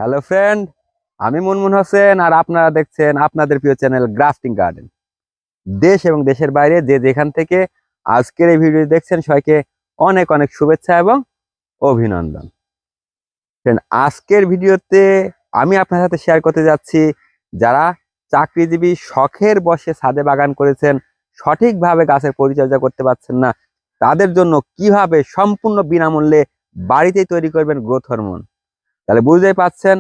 Hello friend, আমি মুনমুন হোসেন আর আপনারা দেখছেন আপনাদের প্রিয় চ্যানেল গ্রাফটিং গার্ডেন। দেশ এবং দেশের বাইরে যে যেখান থেকে আজকের এই ভিডিও দেখছেন সবাইকে অনেক অনেক শুভেচ্ছা এবং অভিনন্দন। ফ্রেন্ড, আজকের ভিডিওতে আমি আপনার সাথে শেয়ার করতে যাচ্ছি যারা চাকরিজীবী শখের বশে ছাদে বাগান করেছেন, সঠিকভাবে গাছের পরিচর্যা করতে পারছেন না, তাদের জন্য কিভাবে সম্পূর্ণ বিনামূল্যে বাড়িতেই তৈরি করবেন গ্রোথ হরমোন। তাহলে বুঝতেই পারছেন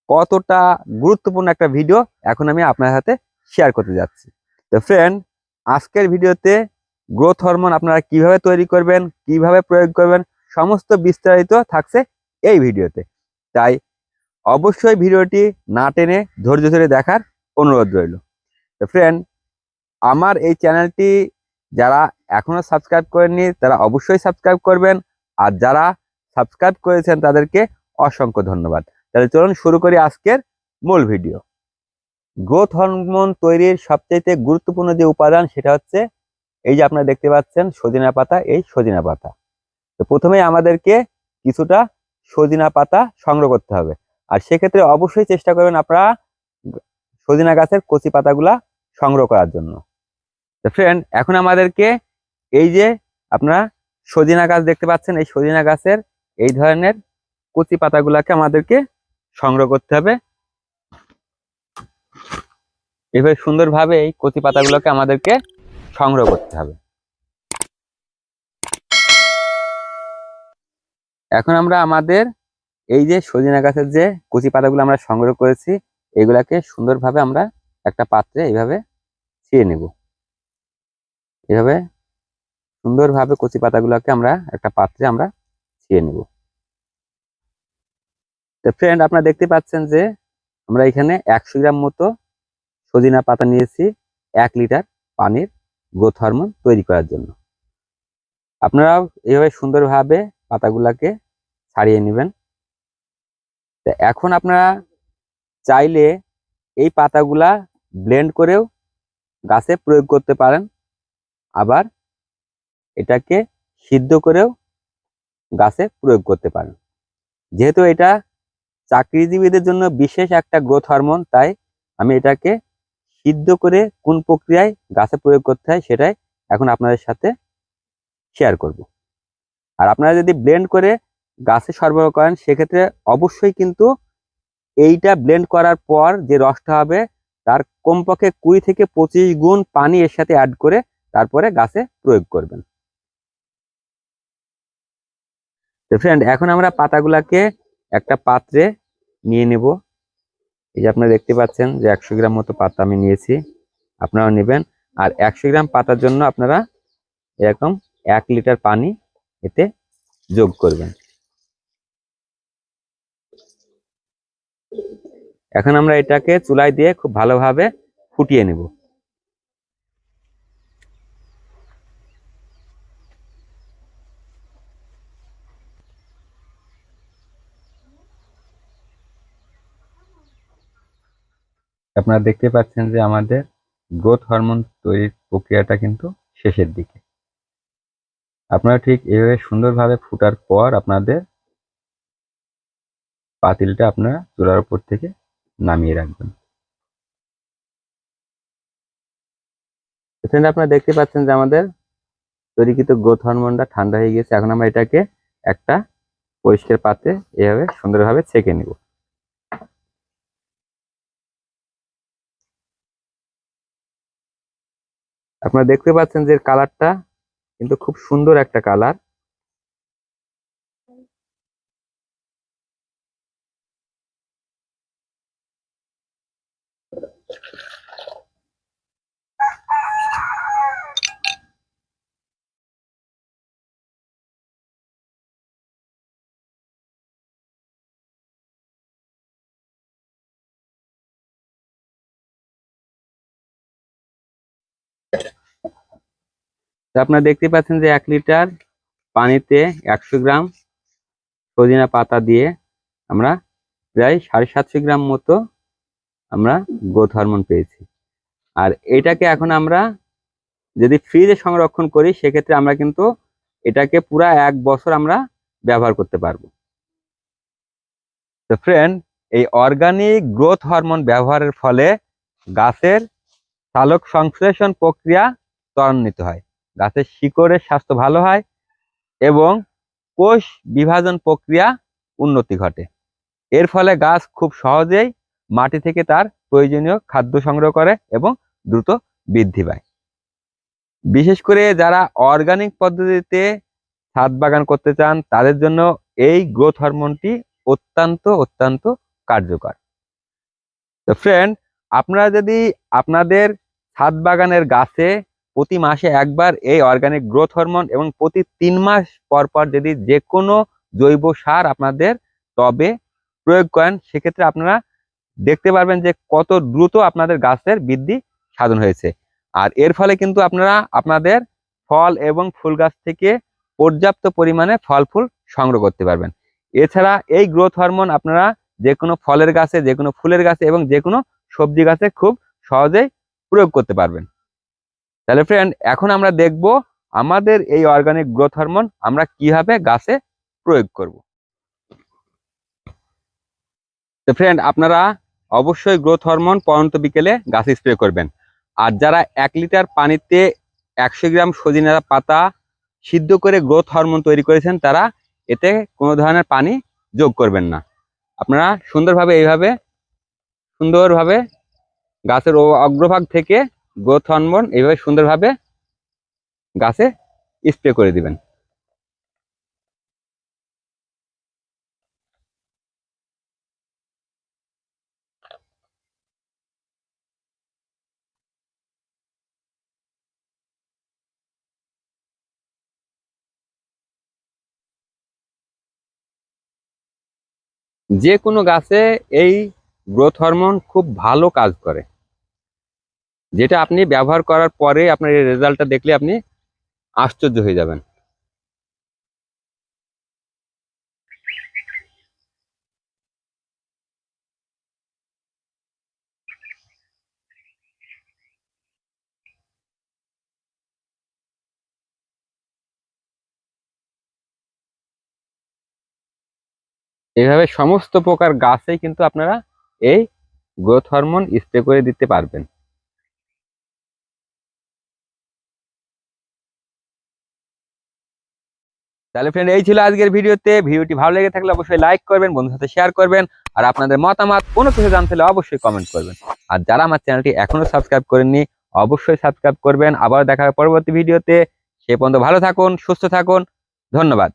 কতটা গুরুত্বপূর্ণ একটা ভিডিও এখন আমি আপনার সাথে শেয়ার করতে যাচ্ছি। তো ফ্রেন্ড, আজকের ভিডিওতে গ্রোথ হরমোন আপনারা কিভাবে তৈরি করবেন, কিভাবে প্রয়োগ করবেন, সমস্ত বিস্তারিত থাকছে এই ভিডিওতে। তাই অবশ্যই ভিডিওটি না টেনে ধৈর্য ধরে দেখার অনুরোধ রইল। তো ফ্রেন্ড, আমার এই চ্যানেলটি যারা এখনো সাবস্ক্রাইব করেননি তারা অবশ্যই সাবস্ক্রাইব করবেন, আর যারা সাবস্ক্রাইব করেছেন তাদেরকে অসংখ্য ধন্যবাদ। তাহলে চলুন শুরু করি আজকের মূল ভিডিও। গ্রোথ হরমোন তৈরির সবচেয়ে গুরুত্বপূর্ণ যে উপাদান সেটা হচ্ছে এই যে আপনারা দেখতে পাচ্ছেন সজিনা পাতা। এই সজিনা পাতা, তো প্রথমেই আমাদেরকে কিছুটা সজিনা পাতা সংগ্রহ করতে হবে, আর সেক্ষেত্রে অবশ্যই চেষ্টা করবেন আপনারা সজিনা গাছের কচি পাতাগুলা সংগ্রহ করার জন্য। তো ফ্রেন্ড, এখন আমাদেরকে এই যে আপনারা সজিনা গাছ দেখতে পাচ্ছেন, এই সজিনা গাছের এই ধরনের কচি পাতাগুলাকে আমাদেরকে সংগ্রহ করতে হবে। এভাবে সুন্দরভাবে এই কচি পাতাগুলোকে আমাদেরকে সংগ্রহ করতে হবে। এখন আমরা আমাদের এই যে সজিনা গাছের যে কচি পাতাগুলো আমরা সংগ্রহ করেছি, এগুলাকে সুন্দরভাবে আমরা একটা পাত্রে এইভাবে ছিঁড়ে নেব। এভাবে সুন্দরভাবে কচি পাতাগুলোকে আমরা একটা পাত্রে আমরা ছিঁড়ে নেব। তো ফ্রেন্ড, আপনারা দেখতে পাচ্ছেন যে আমরা এখানে 100 গ্রাম মতো সজিনা পাতা নিয়েছি 1 লিটার পানির গ্রোথ হরমোন তৈরি করার জন্য। আপনারাও এইভাবে সুন্দরভাবে পাতাগুলাকে ছাড়িয়ে নেবেন। তো এখন আপনারা চাইলে এই পাতাগুলা ব্লেন্ড করেও গাছে প্রয়োগ করতে পারেন, আবার এটাকে সিদ্ধ করেও গাছে প্রয়োগ করতে পারেন। যেহেতু এটা চাকরিজীবীদের জন্য বিশেষ একটা গ্রোথ হরমোন, তাই আমি এটাকে সিদ্ধ করে কোন প্রক্রিয়ায় গাছে প্রয়োগ করতে হয় সেটাই এখন আপনাদের সাথে শেয়ার করব। আর আপনারা যদি ব্লেন্ড করে গাছে সরবরাহ করেন সেক্ষেত্রে অবশ্যই কিন্তু এইটা ব্লেন্ড করার পর যে রসটা হবে তার কমপক্ষে 20 থেকে 25 গুণ পানি এর সাথে অ্যাড করে তারপরে গাছে প্রয়োগ করবেন। তো ফ্রেন্ড, এখন আমরা পাতাগুলাকে একটা পাত্রে নিয়ে নেব। এই যে আপনারা দেখতে পাচ্ছেন যে 100 গ্রাম মতো পাতা আমি নিয়েছি, আপনারাও নেবেন। আর 100 গ্রাম পাতার জন্য আপনারা এরকম 1 লিটার পানি এতে যোগ করবেন। এখন আমরা এটাকে চুলায় দিয়ে খুব ভালোভাবে ফুটিয়ে নেব। আপনারা দেখতে পাচ্ছেন যে আমাদের গ্রোথ হরমোন তৈরির প্রক্রিয়াটা কিন্তু শেষের দিকে। আপনারা ঠিক এভাবে সুন্দরভাবে ফুটার পর আপনাদের পাতিলটা আপনারা চুলার উপর থেকে নামিয়ে রাখবেন। এখানে আপনারা দেখতে পাচ্ছেন যে আমাদের তৈরিকৃত গ্রোথ হরমোনটা ঠান্ডা হয়ে গেছে। এখন আমরা এটাকে একটা পরিষ্কার পাত্রে এভাবে সুন্দরভাবে ছেঁকে নেব। আপনারা দেখতে পাচ্ছেন যে কালারটা কিন্তু খুব সুন্দর একটা কালার। আপনারা দেখতে পাচ্ছেন যে 1 লিটার পানিতে 100 গ্রাম সজিনা পাতা দিয়ে আমরা প্রায় 750 গ্রাম মতো আমরা গ্রোথ হরমোন পেয়েছি। আর এটাকে এখন আমরা যদি ফ্রিজে সংরক্ষণ করি সেক্ষেত্রে আমরা কিন্তু এটাকে পুরা 1 বছর আমরা ব্যবহার করতে পারবো। তো ফ্রেন্ড, এই অর্গানিক গ্রোথ হরমোন ব্যবহারের ফলে গাছের সালোক সংশ্লেষণ প্রক্রিয়া ত্বরান্বিত হয়, গাছের শিকড়ের স্বাস্থ্য ভালো হয় এবং কোষ বিভাজন প্রক্রিয়া উন্নতি ঘটে। এর ফলে গাছ খুব সহজেই মাটি থেকে তার প্রয়োজনীয় খাদ্য সংগ্রহ করে এবং দ্রুত বৃদ্ধি পায়। বিশেষ করে যারা অর্গানিক পদ্ধতিতে ছাদ বাগান করতে চান তাদের জন্য এই গ্রোথ হরমোনটি অত্যন্ত কার্যকর। তো ফ্রেন্ড, আপনারা যদি আপনাদের ছাদ বাগানের গাছে প্রতি মাসে একবার এই অর্গানিক গ্রোথ হরমোন এবং প্রতি 3 মাস পর পর যদি যে কোনো জৈব সার আপনাদের টবে প্রয়োগ করেন, সেক্ষেত্রে আপনারা দেখতে পারবেন যে কত দ্রুত আপনাদের গাছের বৃদ্ধি সাধন হয়েছে। আর এর ফলে কিন্তু আপনারা আপনাদের ফল এবং ফুল গাছ থেকে পর্যাপ্ত পরিমাণে ফল ফুল সংগ্রহ করতে পারবেন। এছাড়া এই গ্রোথ হরমোন আপনারা যে কোনো ফলের গাছে, যে কোনো ফুলের গাছে এবং যে কোনো সবজি গাছে খুব সহজেই প্রয়োগ করতে পারবেন। তাহলে ফ্রেন্ড, এখন আমরা দেখব আমাদের এই অর্গানিক গ্রোথ হরমোন আমরা কিভাবে গাছে প্রয়োগ করব। তো ফ্রেন্ড, আপনারা অবশ্যই গ্রোথ হরমোন পরন্ত বিকেলে গাছে স্প্রে করবেন। আর যারা 1 লিটার পানিতে 100 গ্রাম সজিনা পাতা সিদ্ধ করে গ্রোথ হরমোন তৈরি করেছেন, তারা এতে কোনো ধরনের পানি যোগ করবেন না। আপনারা এইভাবে সুন্দরভাবে গাছের অগ্রভাগ থেকে গ্রোথ হরমোন এইভাবে সুন্দরভাবে গাছে স্প্রে করে দিবেন। যে কোনো গাছে এই গ্রোথ হরমোন খুব ভালো কাজ করে, যেটা আপনি ব্যবহার করার পরে আপনার এই রেজাল্টটা দেখলে আপনি আশ্চর্য হয়ে যাবেন। এইভাবে সমস্ত প্রকার গাছেই কিন্তু আপনারা এই গ্রোথ হরমোন স্প্রে করে দিতে পারবেন। তাহলে ফ্রেন্ড, এই ছিল আজকের ভিডিওটি ভালো লেগে থাকলে অবশ্যই লাইক করবেন, বন্ধুদের সাথে শেয়ার করবেন, আর আপনাদের মতামত কোনো কিছু জানতে হলে অবশ্যই কমেন্ট করবেন। আর যারা আমার চ্যানেলটি এখনো সাবস্ক্রাইব করেননি অবশ্যই সাবস্ক্রাইব করবেন। আবার দেখা হবে পরবর্তী ভিডিওতে। সে পর্যন্ত ভালো থাকুন, সুস্থ থাকুন, ধন্যবাদ।